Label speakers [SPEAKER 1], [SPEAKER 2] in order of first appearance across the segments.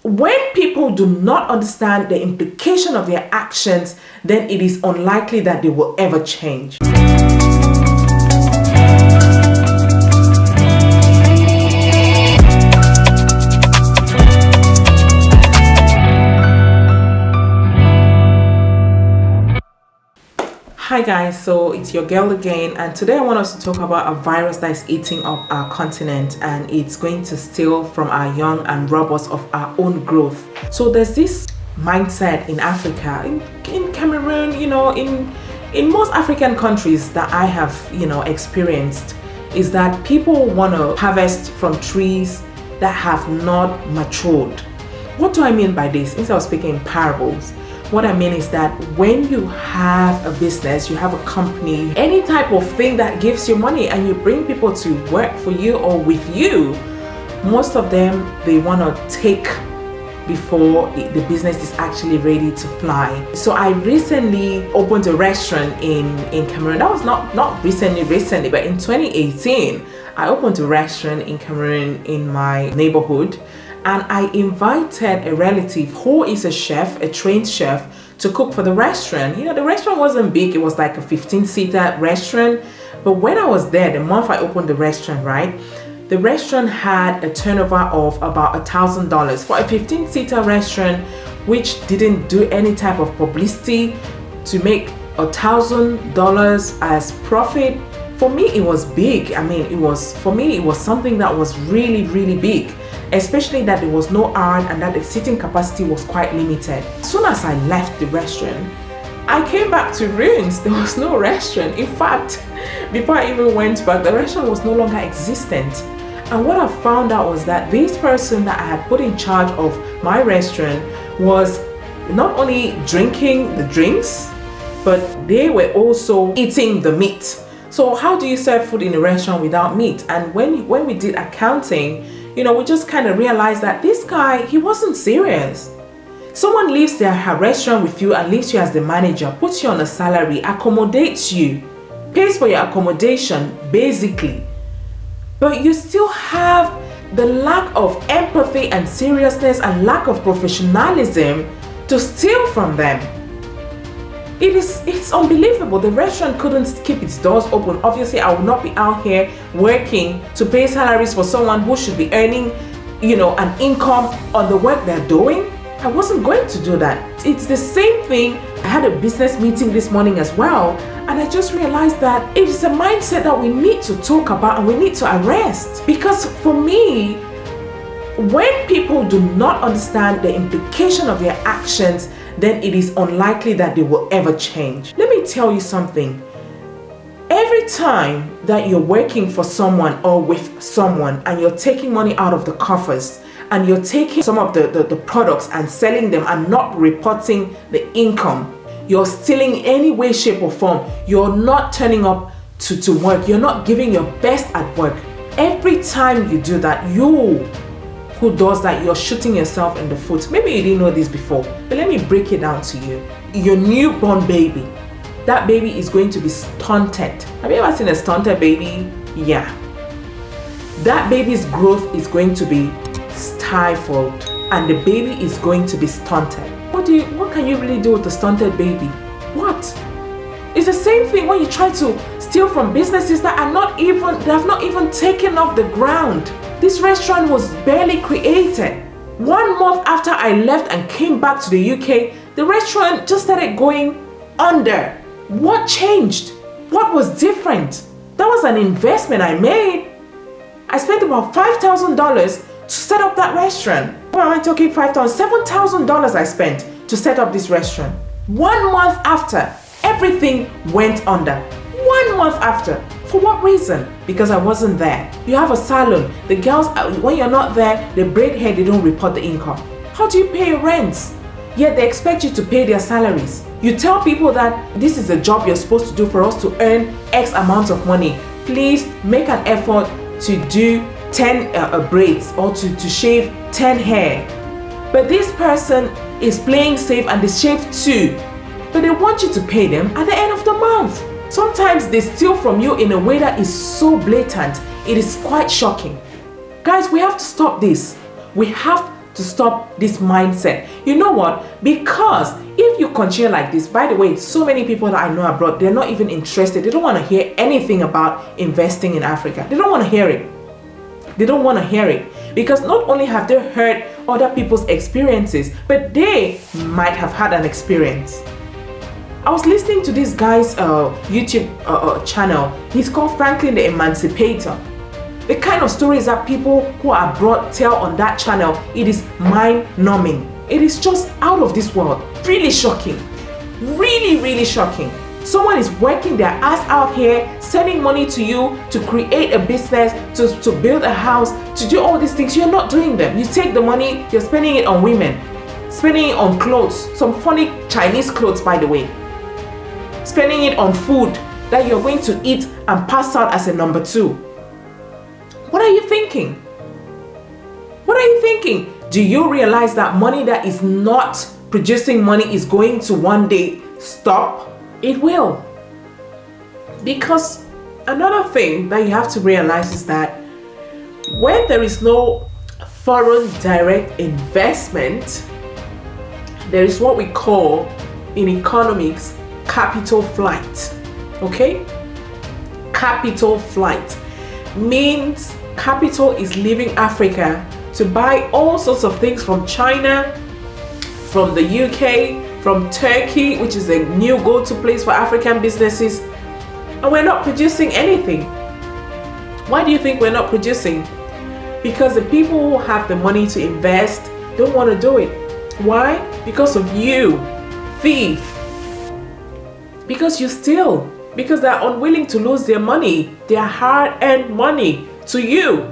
[SPEAKER 1] when people do not understand the implication of their actions, then it is unlikely that they will ever change. Hi guys, so it's your girl again, and today I want us to talk about a virus that is eating up our continent, and it's going to steal from our young and rob us of our own growth. So there's this mindset in Africa, in Cameroon, in most African countries that I have, experienced, is that people want to harvest from trees that have not matured. What do I mean by this? Instead of speaking in parables, what I mean is that when you have a business, you have a company, any type of thing that gives you money, and you bring people to work for you or with you, most of them, they want to take before the business is actually ready to fly. So I recently opened a restaurant in Cameroon. That was not recently, but in 2018, I opened a restaurant in Cameroon in my neighborhood. And I invited a relative who is a chef, a trained chef, to cook for the restaurant. The restaurant wasn't big. It was like a 15-seater restaurant. But when I was there, the month I opened the restaurant, right? The restaurant had a turnover of about $1,000 for a 15-seater restaurant, which didn't do any type of publicity. To make $1,000 as profit, for me, it was big. It was something that was really, really big. Especially that there was no hour and that the seating capacity was quite limited. As soon as I left the restaurant, I came back to ruins. There was no restaurant. In fact, before I even went back, the restaurant was no longer existent. And what I found out was that this person that I had put in charge of my restaurant was not only drinking the drinks, but they were also eating the meat. So how do you serve food in a restaurant without meat? And when we did accounting, we just kind of realized that this guy, he wasn't serious. Someone leaves her restaurant with you and leaves you as the manager, puts you on a salary, accommodates you, pays for your accommodation, basically. But you still have the lack of empathy and seriousness and lack of professionalism to steal from them. It's unbelievable. The restaurant couldn't keep its doors open. Obviously, I would not be out here working to pay salaries for someone who should be earning, an income on the work they're doing. I wasn't going to do that. It's the same thing. I had a business meeting this morning as well, and I just realized that it is a mindset that we need to talk about and we need to arrest. Because for me, when people do not understand the implication of their actions, then it is unlikely that they will ever change. Let me tell you something. Every time that you're working for someone or with someone and you're taking money out of the coffers and you're taking some of the products and selling them and not reporting the income, you're stealing in any way, shape or form. You're not turning up to work. You're not giving your best at work. Every time you do that, who does that, you're shooting yourself in the foot. Maybe you didn't know this before, but let me break it down to you. Your newborn baby, that baby is going to be stunted. Have you ever seen a stunted baby? Yeah. That baby's growth is going to be stifled and the baby is going to be stunted. What can you really do with a stunted baby? What? It's the same thing when you try to steal from businesses that have not even taken off the ground. This restaurant was barely created. 1 month after I left and came back to the UK, the restaurant just started going under. What changed? What was different? That was an investment I made. I spent about $5,000 to set up that restaurant. Why am I talking $5,000? $7,000 I spent to set up this restaurant. 1 month after, everything went under. 1 month after. For what reason? Because I wasn't there. You have a salon. The girls, when you're not there, they braid hair, they don't report the income. How do you pay your rents? Yet they expect you to pay their salaries. You tell people that this is a job you're supposed to do for us to earn X amount of money. Please make an effort to do 10 braids or to shave 10 hair. But this person is playing safe and they shave 2. But they want you to pay them at the end of the month. Sometimes they steal from you in a way that is so blatant. It is quite shocking. Guys, we have to stop this. We have to stop this mindset. You know what? Because if you continue like this, by the way, so many people that I know abroad, they're not even interested. They don't want to hear anything about investing in Africa. They don't want to hear it. They don't want to hear it. Because not only have they heard other people's experiences, but they might have had an experience. I was listening to this guy's YouTube channel. He's called Franklin the Emancipator. The kind of stories that people who are abroad tell on that channel, it is mind-numbing. It is just out of this world. Really shocking. Really, really shocking. Someone is working their ass out here, sending money to you to create a business, to build a house, to do all these things. You're not doing them. You take the money, you're spending it on women, spending it on clothes, some funny Chinese clothes, by the way, spending it on food that you're going to eat and pass out as a number 2. What are you thinking? What are you thinking? Do you realize that money that is not producing money is going to one day stop? It will. Because another thing that you have to realize is that when there is no foreign direct investment, there is what we call in economics capital flight. Okay? Capital flight means capital is leaving Africa to buy all sorts of things from China, from the UK, from Turkey, which is a new go-to place for African businesses, and we're not producing anything. Why do you think we're not producing? Because the people who have the money to invest don't want to do it. Why? Because of you, thief. Because you steal. Because they're unwilling to lose their money, their hard-earned money, to you.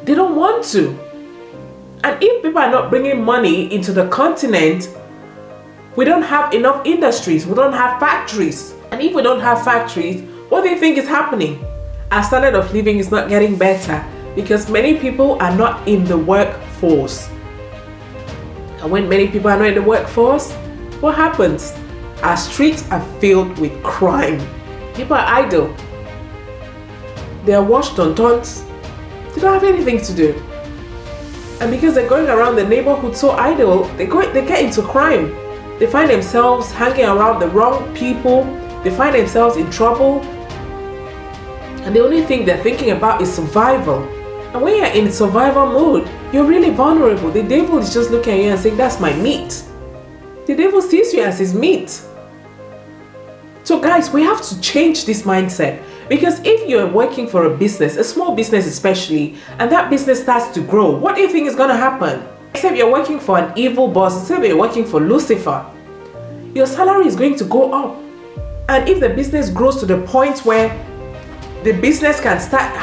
[SPEAKER 1] They don't want to. And if people are not bringing money into the continent, we don't have enough industries, we don't have factories. And if we don't have factories, what do you think is happening? Our standard of living is not getting better because many people are not in the workforce. And when many people are not in the workforce, what happens? Our streets are filled with crime. People are idle. They are washed on tons. They don't have anything to do. And because they're going around the neighborhood so idle, they get into crime. They find themselves hanging around the wrong people. They find themselves in trouble. And the only thing they're thinking about is survival. And when you're in survival mode, you're really vulnerable. The devil is just looking at you and saying, that's my meat. The devil sees you as his meat. So guys, we have to change this mindset. Because if you're working for a business, a small business especially, and that business starts to grow, what do you think is going to happen? Except you're working for an evil boss, except you're working for Lucifer, your salary is going to go up. And if the business grows to the point where the business can start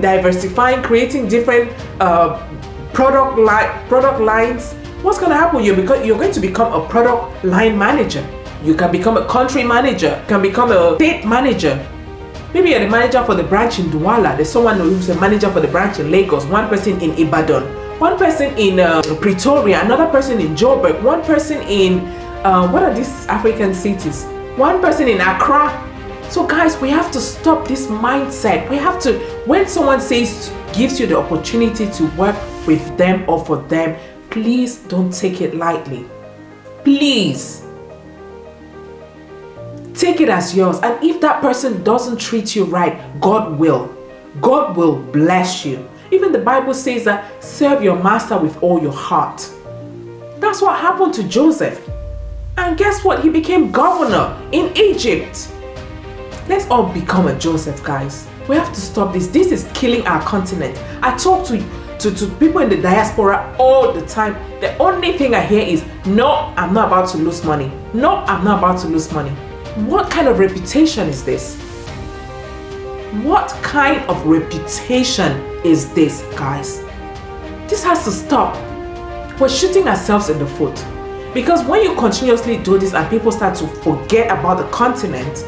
[SPEAKER 1] diversifying, creating different product lines, what's going to happen? You're going to become a product line manager. You can become a country manager, you can become a state manager. Maybe you're the manager for the branch in Douala. There's someone who's the manager for the branch in Lagos, one person in Ibadan, one person in Pretoria, another person in Joburg, one person in, what are these African cities? One person in Accra. So guys, we have to stop this mindset. We have to, when someone gives you the opportunity to work with them or for them, please don't take it lightly. Please. Take it as yours. And if that person doesn't treat you right, God will bless you. Even the Bible says that serve your master with all your heart. That's what happened to Joseph. And guess what? He became governor in Egypt. Let's all become a Joseph, guys. We have to stop this. This is killing our continent. I talk to people in the diaspora all the time. The only thing I hear is, no, I'm not about to lose money. No, I'm not about to lose money. What kind of reputation is this? What kind of reputation is this, guys? This has to stop. We're shooting ourselves in the foot. Because when you continuously do this and people start to forget about the continent,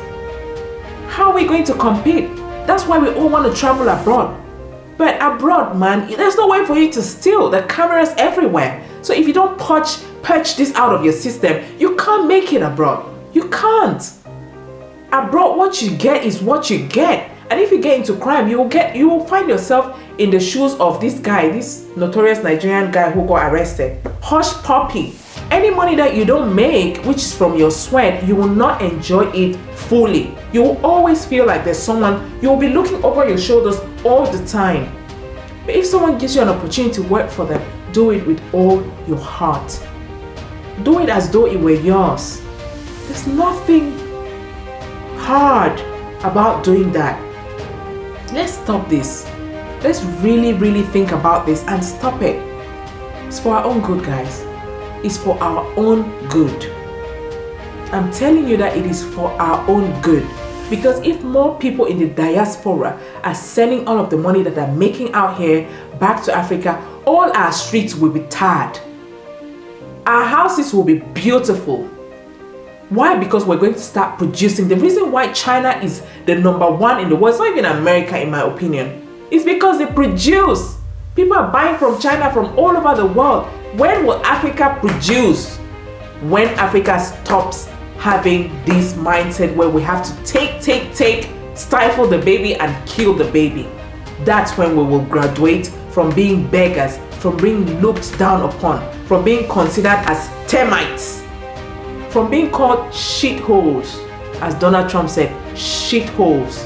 [SPEAKER 1] how are we going to compete? That's why we all want to travel abroad. But abroad, man, there's no way for you to steal. The cameras everywhere. So if you don't purge this out of your system, you can't make it abroad. You can't. Abroad, what you get is what you get. And if you get into crime, you will find yourself in the shoes of this guy, this notorious Nigerian guy who got arrested. Hush puppy. Any money that you don't make, which is from your sweat, you will not enjoy it fully. You will always feel like there's someone, you will be looking over your shoulders all the time. But if someone gives you an opportunity to work for them, do it with all your heart. Do it as though it were yours. There's nothing hard about doing that. Let's stop this. Let's really, really think about this and stop it. It's for our own good, guys. It's for our own good. I'm telling you that it is for our own good. Because if more people in the diaspora are sending all of the money that they're making out here back to Africa, all our streets will be tarred. Our houses will be beautiful. Why? Because we're going to start producing. The reason why China is the #1 in the world, it's not even America in my opinion, is because they produce. People are buying from China from all over the world. When will Africa produce? When Africa stops having this mindset where we have to take, stifle the baby and kill the baby. That's when we will graduate from being beggars, from being looked down upon, from being considered as termites, from being called shitholes, as Donald Trump said, shitholes.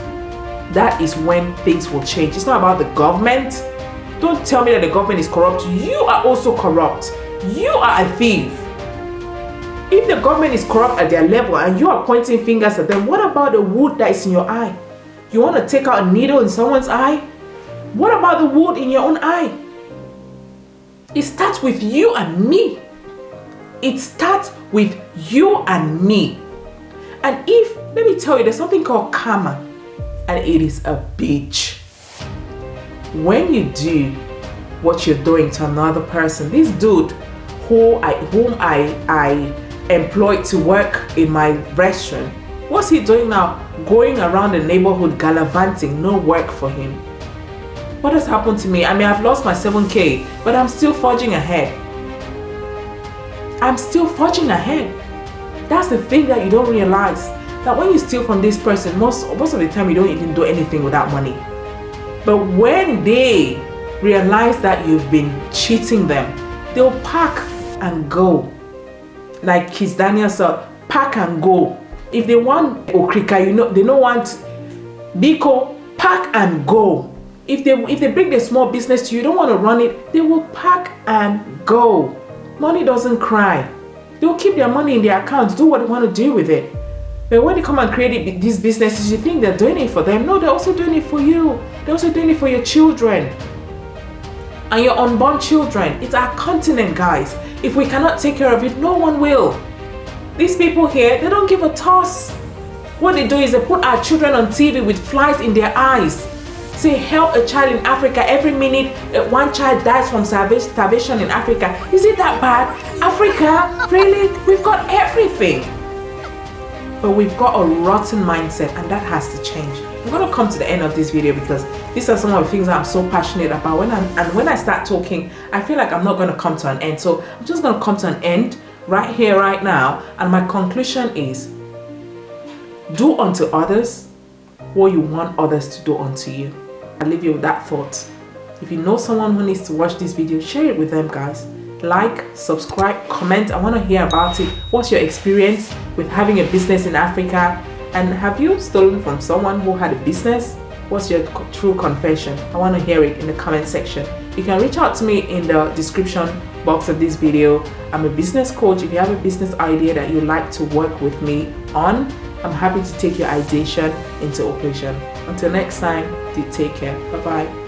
[SPEAKER 1] That is when things will change. It's not about the government. Don't tell me that the government is corrupt. You are also corrupt. You are a thief. If the government is corrupt at their level and you are pointing fingers at them, what about the wood that is in your eye? You want to take out a needle in someone's eye? What about the wood in your own eye? It starts with you and me. It starts with you and me. And let me tell you, there's something called karma, and it is a bitch. When you do what you're doing to another person, this dude whom I employed to work in my restaurant, what's he doing now? Going around the neighborhood gallivanting, no work for him. What has happened to me? I mean, I've lost my 7K, but I'm still forging ahead. I'm still forging ahead. That's the thing that you don't realize. That when you steal from this person, most of the time you don't even do anything with that money. But when they realize that you've been cheating them, they'll pack and go. Like Kiss Daniel said, pack and go. If they want Okrika, they don't want Biko, pack and go. If they bring the small business to you, don't want to run it, they will pack and go. Money doesn't cry. They'll keep their money in their accounts, do what they want to do with it. But when they come and create these businesses, you think they're doing it for them. No, they're also doing it for you. They're also doing it for your children and your unborn children. It's our continent, guys. If we cannot take care of it, no one will. These people here, they don't give a toss. What they do is they put our children on TV with flies in their eyes. Say, help a child in Africa. Every minute, one child dies from starvation in Africa. Is it that bad? Africa? Really? We've got everything. But we've got a rotten mindset, and that has to change. I'm going to come to the end of this video because these are some of the things that I'm so passionate about. When I start talking, I feel like I'm not going to come to an end. So I'm just going to come to an end right here, right now. And my conclusion is, do unto others what you want others to do unto you. I'll leave you with that thought. If you know someone who needs to watch this video, share it with them, guys. Like, subscribe, comment. I want to hear about it. What's your experience with having a business in Africa? And have you stolen from someone who had a business? What's your true confession? I want to hear it in the comment section. You can reach out to me in the description box of this video. I'm a business coach. If you have a business idea that you'd like to work with me on, I'm happy to take your ideation into operation. Until next time, do take care. Bye-bye.